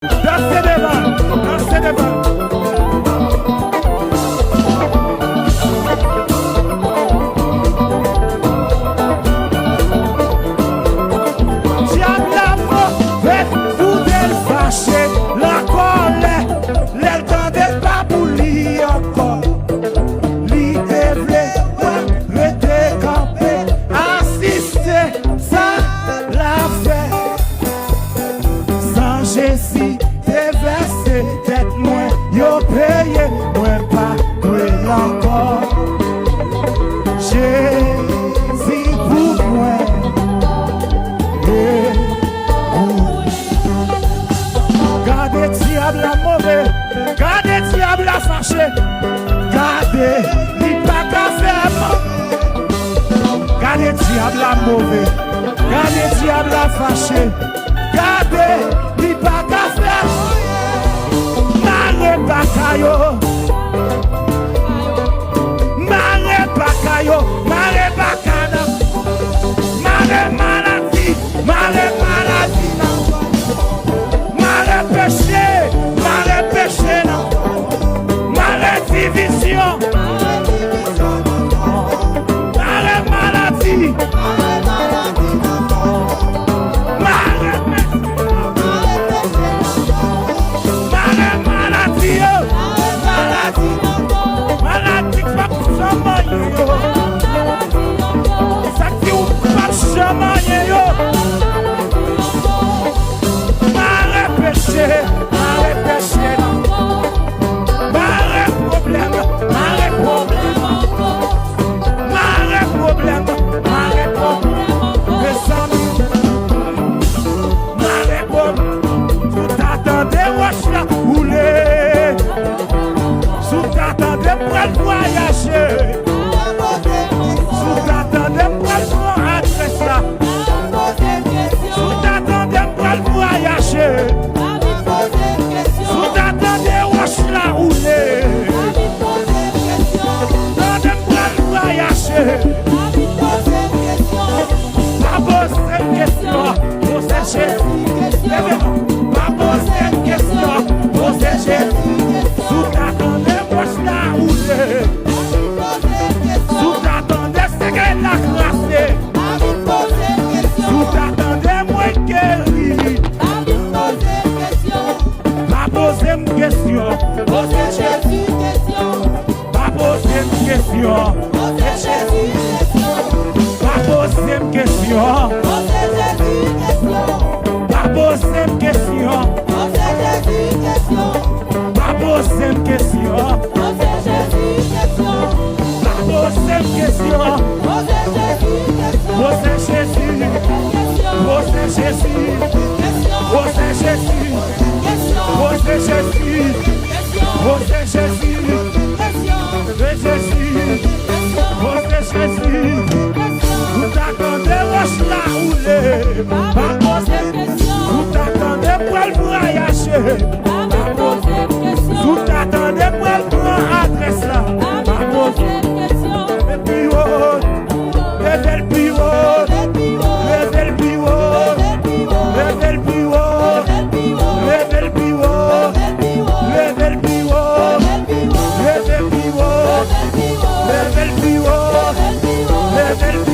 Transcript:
Dansez devant, dansez devant. Diable la mauvaise, tout est fâché, la colère, l'aile tendait pas pour lui encore. Lui dévelé, rester campé, assister, ça l'a fait. Sans Jésus, déversé, tête moins, yo payé, moins pas, moins encore. Jésus pour moi. Gardez diable la mauvais, gardez diable la fâché, gardez, il pas qu'à faire mal. Gardez diable la mauvais, gardez diable la fâché, gardez, il pas qu'à faire mal. Mare bakayo, mare bakayo, mare bakana, mare maladie, mare maladie. Mare péché, non. Mare division, mare maladie, mare maladie, maladie pas pour jamais yo. Ça qui ou pas jamais yo. Mare péché, non. Mare problème, mare problème. Mes amis, mare problème. Tout attendez, wesh la rouler. Tout attendez pour le voyager. Tout attendez pour le adresse là. Tout attendez pour le voyager. Tout attendez, wesh la rouler. Attendez pour le voyager. Pas poser une question, posez Jésus. Pas poser une question, posez Jésus. Tout attendez, wesh la rouler. Tout attendez, c'est qu'elle a classé. Tout attendez, moi guéri. Pas poser une question, posez Jésus. Pas poser une question, posez Jésus. Pas poser une question, pas poser une question, pas poser une question, pas poser une question, posez Jésus, posez Jésus, posez Jésus, posez Jésus, posez Jésus, posez Jésus, posez Jésus. Tout attendez, wesh la rouler. Pas poser question. Tout attendez pour le voyager. Tout attendez pour le prendre adresse là. Pas poser question. Le plus haut, le plus haut, le plus haut, le plus haut, le plus haut, le plus haut, le plus haut, le plus haut, le plus haut.